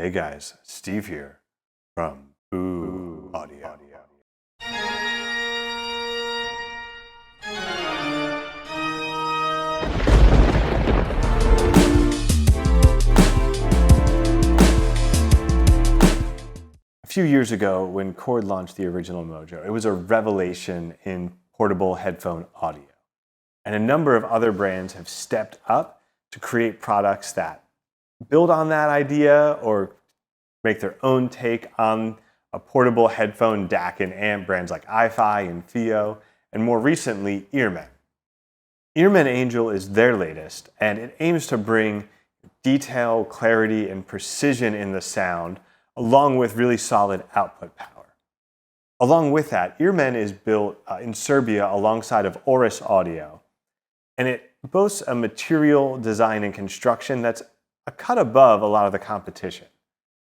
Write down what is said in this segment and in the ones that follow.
Hey guys, Steve here from Audio. A few years ago, when Chord launched the original Mojo, it was a revelation in portable headphone audio. And a number of other brands have stepped up to create products that build on that idea or make their own take on a portable headphone DAC and amp, brands like iFi and Fio, and more recently, EarMen. EarMen Angel is their latest, and it aims to bring detail, clarity, and precision in the sound, along with really solid output power. Along with that, EarMen is built in Serbia alongside of Oris Audio, and it boasts a material design and construction that's a cut above a lot of the competition.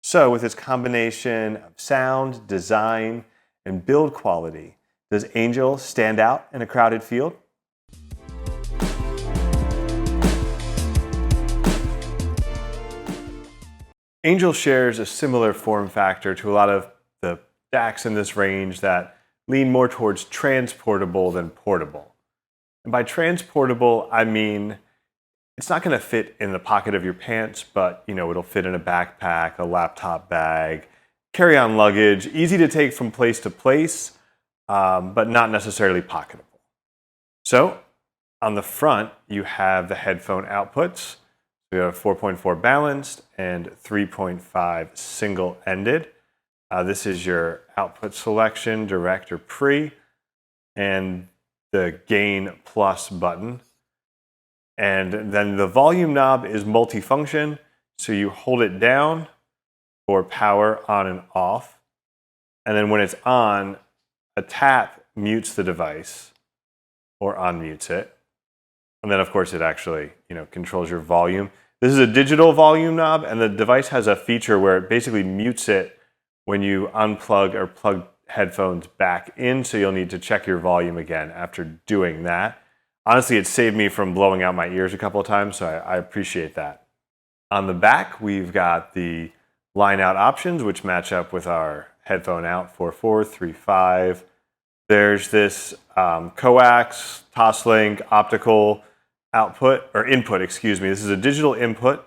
So with its combination of sound, design, and build quality, does Angel stand out in a crowded field? Angel shares a similar form factor to a lot of the DACs in this range that lean more towards transportable than portable. And by transportable, I mean it's not going to fit in the pocket of your pants, but it'll fit in a backpack, a laptop bag, carry-on luggage, easy to take from place to place, but not necessarily pocketable. So on the front, you have the headphone outputs. We have 4.4 balanced and 3.5 single-ended. This is your output selection, direct or pre, and the gain plus button. And then the volume knob is multifunction, so you hold it down for power on and off. And then when it's on, a tap mutes the device or unmutes it. And then of course it actually, controls your volume. This is a digital volume knob, and the device has a feature where it basically mutes it when you unplug or plug headphones back in, so you'll need to check your volume again after doing that. Honestly, it saved me from blowing out my ears a couple of times, so I appreciate that. On the back, we've got the line out options, which match up with our headphone out 4.4, 3.5. There's this coax, Toslink, optical output, or input, excuse me. This is a digital input.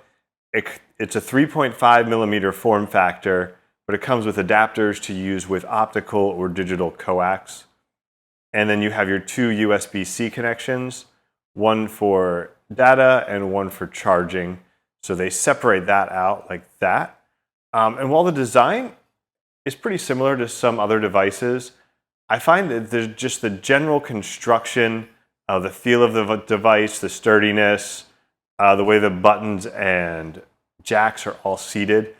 It's a 3.5 millimeter form factor, but it comes with adapters to use with optical or digital coax. And then you have your two USB-C connections, one for data and one for charging. So they separate that out like that. And while the design is pretty similar to some other devices, I find that there's just the general construction, the feel of the device, the sturdiness, the way the buttons and jacks are all seated.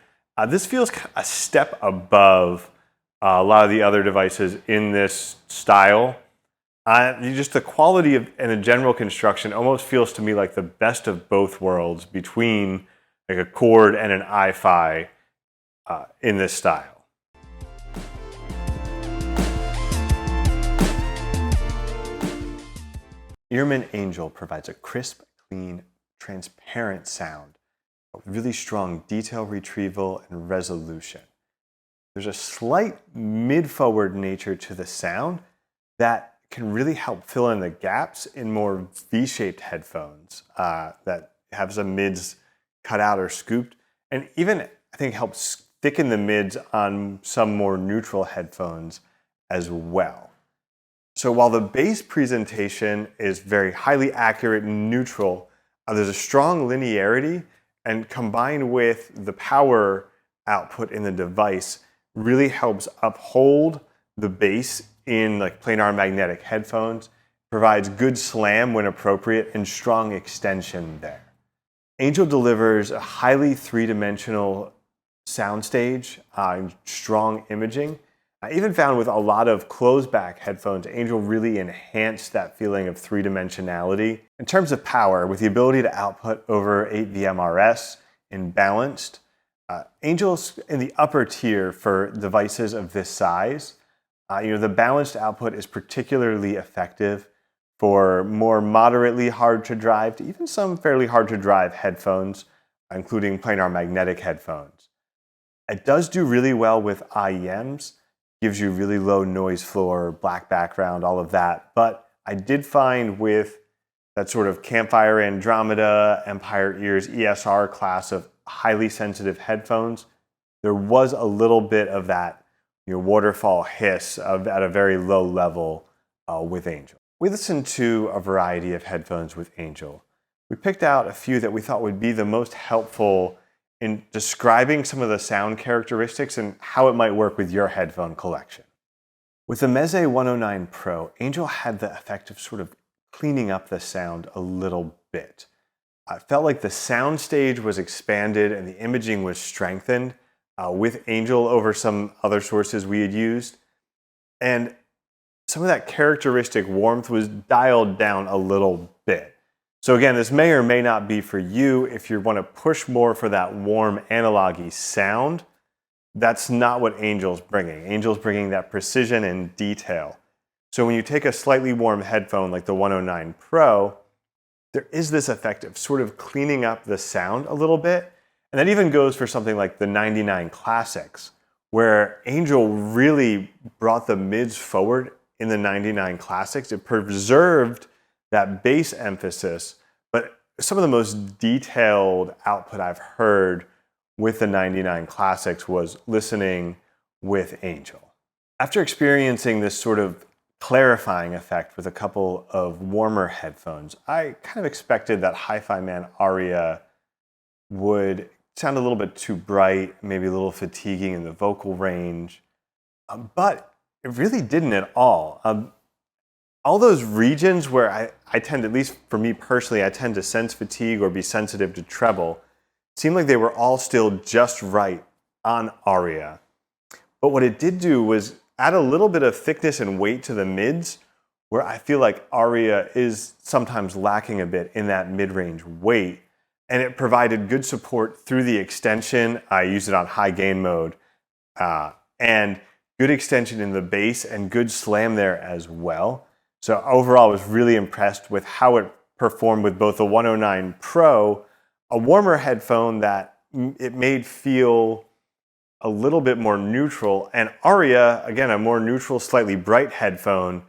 This feels a step above a lot of the other devices in this style. Just the quality and the general construction almost feels to me like the best of both worlds between like a Chord and an iFi in this style. EarMen Angel provides a crisp, clean, transparent sound with really strong detail retrieval and resolution. There's a slight mid-forward nature to the sound that can really help fill in the gaps in more V-shaped headphones that have some mids cut out or scooped, and even I think helps thicken the mids on some more neutral headphones as well. So while the bass presentation is very highly accurate and neutral, there's a strong linearity, and combined with the power output in the device really helps uphold the bass in like planar magnetic headphones, provides good slam when appropriate and strong extension there. Angel delivers a highly three-dimensional soundstage and strong imaging. I even found with a lot of closed-back headphones, Angel really enhanced that feeling of three-dimensionality. In terms of power, with the ability to output over 8 VMRS in balanced, Angel's in the upper tier for devices of this size. The balanced output is particularly effective for more moderately hard to drive to even some fairly hard to drive headphones, including planar magnetic headphones. It does do really well with IEMs, gives you really low noise floor, black background, all of that. But I did find with that sort of Campfire Andromeda, Empire Ears ESR class of highly sensitive headphones, there was a little bit of that waterfall hiss at a very low level with Angel. We listened to a variety of headphones with Angel. We picked out a few that we thought would be the most helpful in describing some of the sound characteristics and how it might work with your headphone collection. With the Meze 109 Pro, Angel had the effect of sort of cleaning up the sound a little bit. I felt like the sound stage was expanded and the imaging was strengthened with Angel over some other sources we had used. And some of that characteristic warmth was dialed down a little bit. So again, this may or may not be for you if you want to push more for that warm analog-y sound. That's not what Angel's bringing. Angel's bringing that precision and detail. So when you take a slightly warm headphone like the 109 Pro, there is this effect of sort of cleaning up the sound a little bit. And that even goes for something like the 99 Classics, where Angel really brought the mids forward in the 99 Classics. It preserved that bass emphasis, but some of the most detailed output I've heard with the 99 Classics was listening with Angel. After experiencing this sort of clarifying effect with a couple of warmer headphones, I kind of expected that Hi-Fi Man Aria would sound a little bit too bright, maybe a little fatiguing in the vocal range, but it really didn't at all. All those regions where I tend, at least for me personally, I tend to sense fatigue or be sensitive to treble, seemed like they were all still just right on Aria. But what it did do was add a little bit of thickness and weight to the mids, where I feel like Aria is sometimes lacking a bit in that mid-range weight. And it provided good support through the extension. I used it on high gain mode, and good extension in the bass and good slam there as well. So overall, I was really impressed with how it performed with both the 109 Pro, a warmer headphone that it made feel a little bit more neutral, and Aria, again, a more neutral, slightly bright headphone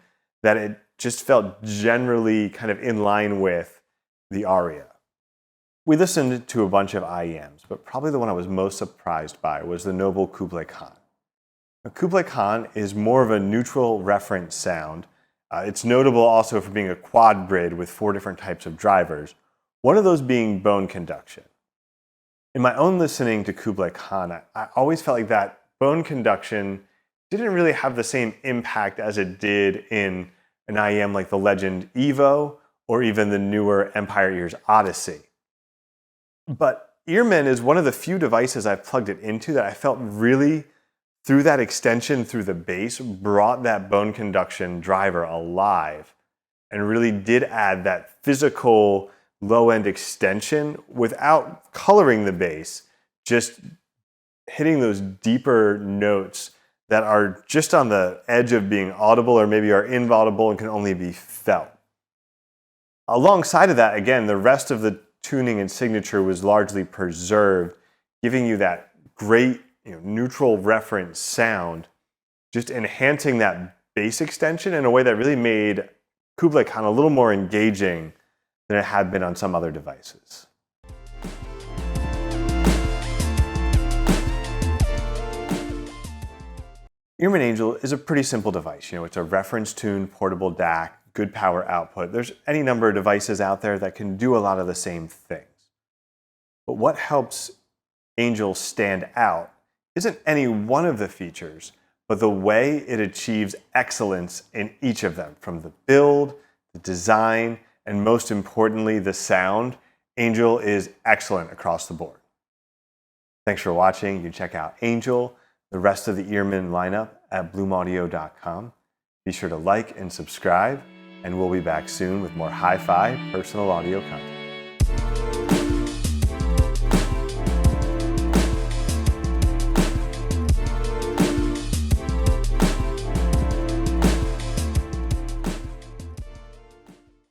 that it just felt generally kind of in line with the Aria. We listened to a bunch of IEMs, but probably the one I was most surprised by was the Noble Kublai Khan. Now, Kublai Khan is more of a neutral reference sound. It's notable also for being a quad brid with 4 different types of drivers, one of those being bone conduction. In my own listening to Kublai Khan, I always felt like that bone conduction didn't really have the same impact as it did in an IEM like the Legend Evo or even the newer Empire Ears Odyssey. But EarMen is one of the few devices I've plugged it into that I felt really, through that extension through the bass, brought that bone conduction driver alive and really did add that physical low-end extension without coloring the bass, just hitting those deeper notes that are just on the edge of being audible or maybe are inaudible and can only be felt. Alongside of that, again, the rest of the tuning and signature was largely preserved, giving you that great neutral reference sound, just enhancing that bass extension in a way that really made Kublai Khan a little more engaging than it had been on some other devices. EarMen Angel is a pretty simple device. It's a reference tune, portable DAC, good power output. There's any number of devices out there that can do a lot of the same things. But what helps Angel stand out isn't any one of the features, but the way it achieves excellence in each of them, from the build, the design, and most importantly, the sound. Angel is excellent across the board. Thanks for watching. You can check out Angel, the rest of the EarMen lineup at bloomaudio.com. Be sure to like and subscribe, and we'll be back soon with more hi-fi personal audio content.